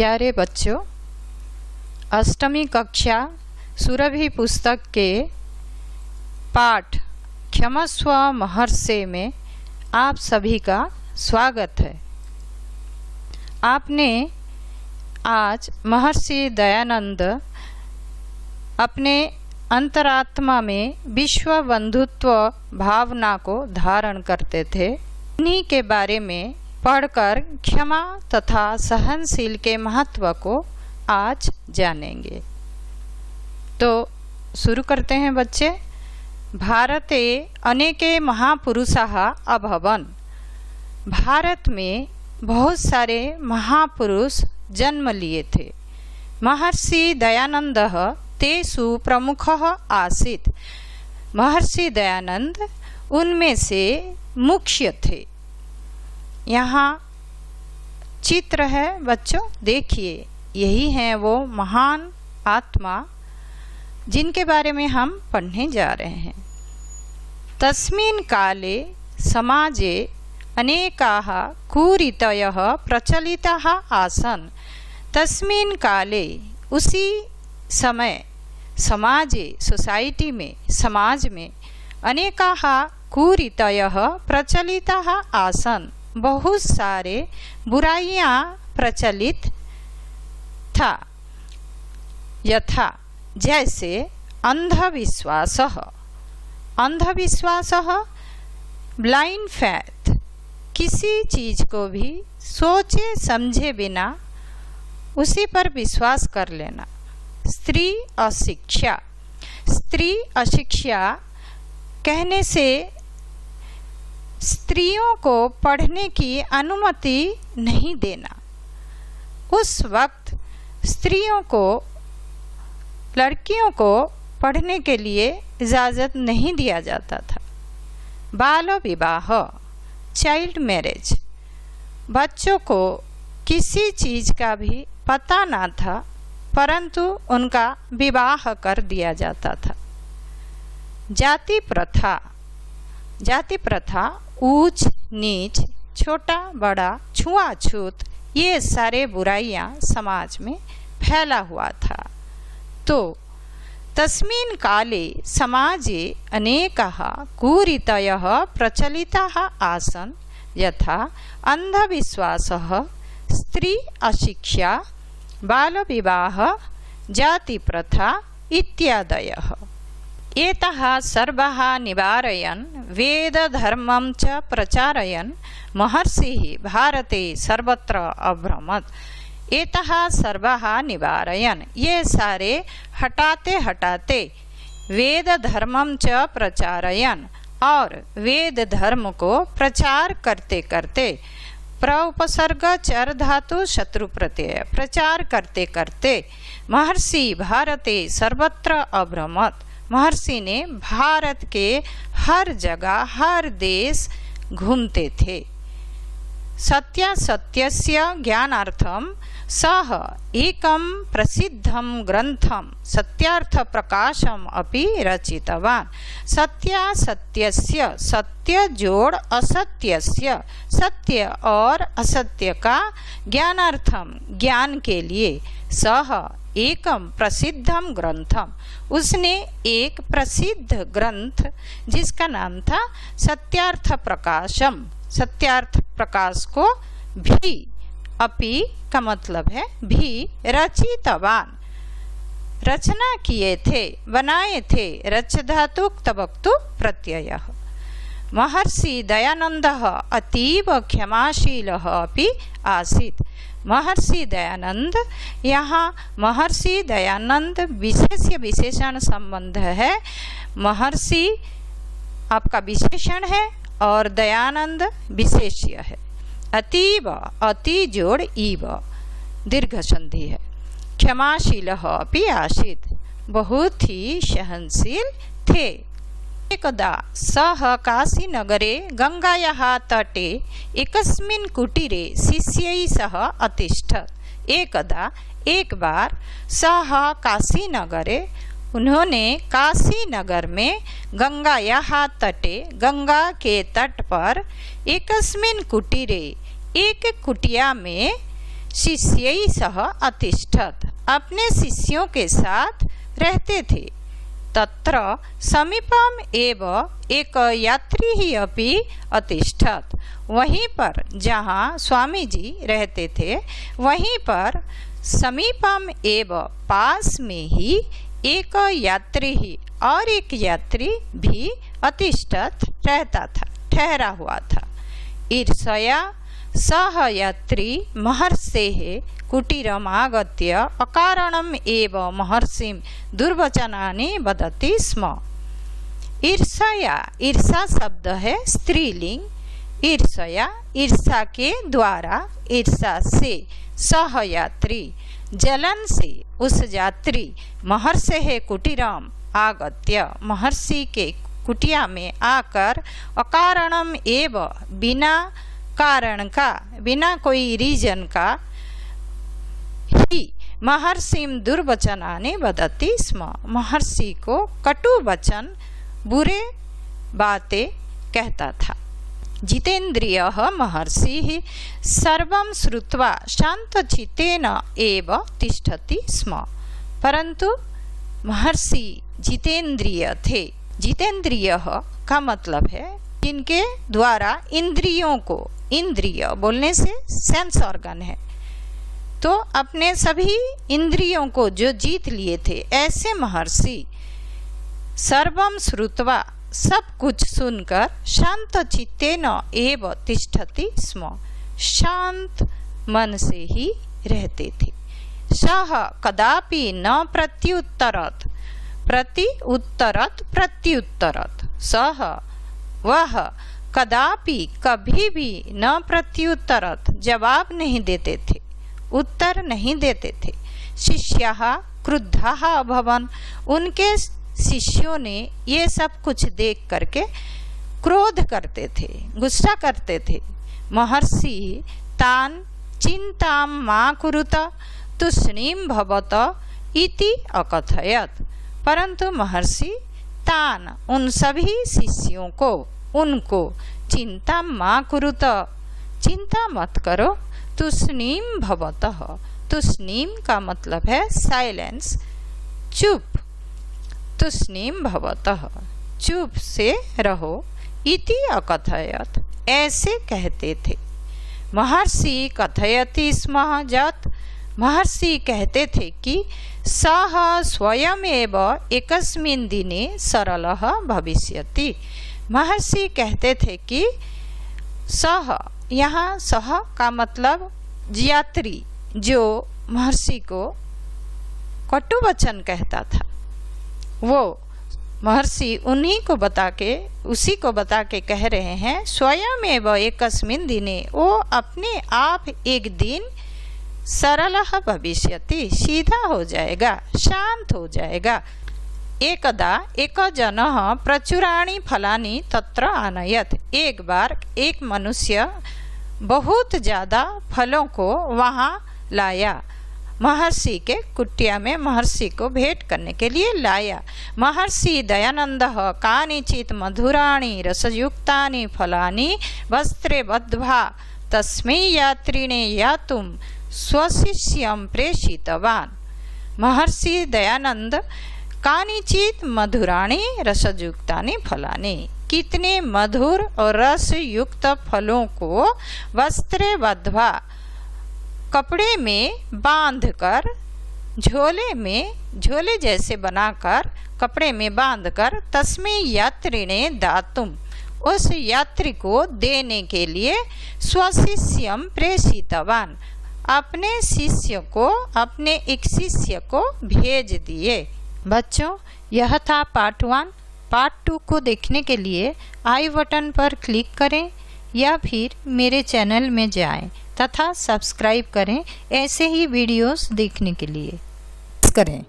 प्यारे बच्चों, अष्टमी कक्षा सुरभि पुस्तक के पाठ क्षमस्व महर्षि में आप सभी का स्वागत है। आपने आज महर्षि दयानंद अपने अंतरात्मा में विश्व बंधुत्व भावना को धारण करते थे। इन्हीं के बारे में पढ़कर क्षमा तथा सहनशील के महत्व को आज जानेंगे। तो शुरू करते हैं बच्चे। भारते अनेके महापुरुषाः अभवन्। भारत में बहुत सारे महापुरुष जन्म लिए थे। महर्षि दयानंदः तेषु प्रमुखः आसीत्। महर्षि दयानंद उनमें से मुख्य थे। यहाँ चित्र है बच्चों, देखिए, यही है वो महान आत्मा जिनके बारे में हम पढ़ने जा रहे हैं। तस्मिन् काले समाजे अनेकाः कुरीतयः प्रचलिताः आसन्। तस्मिन् काले उसी समय समाजे सोसाइटी में समाज में अनेकाः कुरीतयः प्रचलिताः आसन्। बहुत सारे बुराइयां प्रचलित था। यथा जैसे अंधविश्वासः। अंधविश्वासः ब्लाइंड फैथ, किसी चीज को भी सोचे समझे बिना उसी पर विश्वास कर लेना। स्त्री अशिक्षा। स्त्री अशिक्षा कहने से स्त्रियों को पढ़ने की अनुमति नहीं देना। उस वक्त स्त्रियों को, लड़कियों को पढ़ने के लिए इजाज़त नहीं दिया जाता था। बाल विवाह, चाइल्ड मैरिज। बच्चों को किसी चीज़ का भी पता ना था, परंतु उनका विवाह कर दिया जाता था। जाति प्रथा। जाति प्रथा ऊंच नीच, छोटा बड़ा, छुआछूत, ये सारे बुराइयां समाज में फैला हुआ था। तो तस्मिन् काले समाजे अनेकाः कुरीतयः प्रचलिताः आसन्। यथा अंधविश्वासः, स्त्री अशिक्षा, बालविवाह, जाति प्रथा इत्यादयः। एतः सर्वः निवारयन् वेदधर्मं च प्रचारयन् महर्षिः भारते सर्वत्र अभ्रमत्। एतः सर्वः निवारयन्, ये सारे हटाते हटाते वेद धर्मं च प्रचारयन्, और वेद धर्म को प्रचार करते करते, उपसर्ग चर धातु शत्रु प्रत्यय, प्रचार करते करते महर्षि भारते सर्वत्र अभ्रमत्। महर्षि ने भारत के हर जगह, हर देश घूमते थे। सत्यासत्यस्य ज्ञानार्थं सः एकं प्रसिद्धं ग्रंथं सत्यार्थ प्रकाशम अपि रचितवान्। सत्यासत्यस्य, सत्य जोड़ असत्यस्य, सत्य और असत्य का ज्ञानार्थम, ज्ञान के लिए, सः एकम प्रसिद्धम ग्रंथम, उसने एक प्रसिद्ध ग्रंथ जिसका नाम था सत्यार्थ प्रकाशम। सत्यार्थ प्रकाश को भी, अपि का मतलब है भी, रचितवान, रचना किए थे, बनाए थे। रच धातु तबक्तु प्रत्ययः। महर्षि दयानंदः अतीव क्षमाशीलः अपि आसीत्। महर्षि दयानंद, यहाँ महर्षि दयानंद विशेष्य विशेषण संबंध है। महर्षि आपका विशेषण है और दयानंद विशेष्य है। अतीव, अति जोड़ ईव, दीर्घ संधि है। क्षमाशीलः अपि आसीत्, बहुत ही सहनशील थे। एकदा सः काशीनगरे गंगायाः तटे एकस्मिन् कुटीरे शिष्यैः सह अतिष्ठत्। एकदा, एक बार, सः काशीनगरे, उन्होंने काशी नगर में गंगायाः तटे, गंगा के तट पर, एकस्मिन् कुटीरे, एक कुटिया में, शिष्यै सह अतिष्ठत्, अपने शिष्यों के साथ रहते थे। तत्र समीपम एव एक यात्री ही अपि अतिष्ठत्, वहीं पर जहाँ स्वामी जी रहते थे वहीं पर समीपम एव पास में ही एक यात्री ही और एक यात्री भी अतिष्ठत् रहता था, ठहरा हुआ था। ईर्ष्या सह यात्री महर्षेः कुटीरम् आगत्य अकारणम् एव महर्षिं दुर्वचनानि वदति स्म। ईर्ष्या, ईर्षा शब्द है स्त्रीलिंग। ईर्ष्या, ईर्षा के द्वारा, ईर्षा से सह यात्री, जलन से उस यात्री, महर्षेः कुटीरम् आगत्य, महर्षि के कुटिया में आकर, अकारणम एव बिना कारण का, बिना कोई रीजन का ही महर्षिम दुर्वचनानि वदति स्म, महर्षि को कटु वचन, बुरे बातें कहता था। जितेन्द्रियः महर्षिः सर्वं श्रुत्वा शान्तचित्तेन एव तिष्ठति स्म। परंतु महर्षि जितेंद्रिय थे। जितेंद्रियः का मतलब है जिनके द्वारा इंद्रियों को, इंद्रिय बोलने से सेंस ऑर्गन है, तो अपने सभी इंद्रियों को जो जीत लिए थे, ऐसे महर्षि सर्वम श्रुत्वा, सब कुछ सुनकर, शांत चित्तेन एव तिष्ठति स्म, शांत मन से ही रहते थे। सह कदापि न प्रत्युत्तरत्, प्रत्युत्तरत्, सह वह कदापि कभी भी न प्रत्युत्तरत्, जवाब नहीं देते थे, उत्तर नहीं देते थे। शिष्याः क्रुद्धाः अभवन्, उनके शिष्यों ने ये सब कुछ देख करके क्रोध करते थे, गुस्सा करते थे। महर्षि तान् चिंतां मा कुरुत तुष्णीं भवत इति अकथयत्, परंतु महर्षि तान, उन सभी शिष्यों को, उनको, चिंता मा कुरुत, चिंता मत करो, तुष्णीम भवतः, तुष्णीम का मतलब है साइलेंस, चुप, तुष्णीम भवतः, चुप से रहो, इति अकथयत्, ऐसे कहते थे। महर्षि कथयति स्म यत्, महर्षि कहते थे कि सः स्वयमेव एकस्मिन् दिने सरलः भविष्यति। महर्षि कहते थे कि सः, यहाँ सः का मतलब यात्री जो महर्षि को कटु वचन कहता था, वो महर्षि उन्हीं को बता के, उसी को बता के कह रहे हैं, स्वयमेव एकस्मिन् दिने, वो अपने आप एक दिन सरलः भविष्यति, सीधा हो जाएगा, शांत हो जाएगा। एकदा एक जनः प्रचुराणि फलानि तत्र आनयत्, एक बार एक मनुष्य बहुत ज़्यादा फलों को वहाँ लाया, महर्षि के कुटिया में महर्षि को भेंट करने के लिए लाया। महर्षि दयानंदः कानिचित् मधुराणि रसयुक्तानि फलानि वस्त्रे बद्ध्वा तस्मै यात्रिणे यातुं स्वशिष्यं प्रेषितवान्। महर्षि दयानंद कानिचित् मधुराणि रसयुक्तानि फलानि, कितने मधुर और रस युक्त फलों को वस्त्रे बद्ध्वा, कपड़े में बांधकर, झोले में, झोले जैसे बनाकर कपड़े में बांधकर, तस्मै यात्रिणे दातुम, उस यात्री को देने के लिए, स्वशिष्यम प्रेषितवान, अपने शिष्य को, अपने एक शिष्य को भेज दिए। बच्चों, यह था पार्ट 1। पार्ट 2 को देखने के लिए आई बटन पर क्लिक करें या फिर मेरे चैनल में जाएं तथा सब्सक्राइब करें ऐसे ही वीडियोस देखने के लिए करें।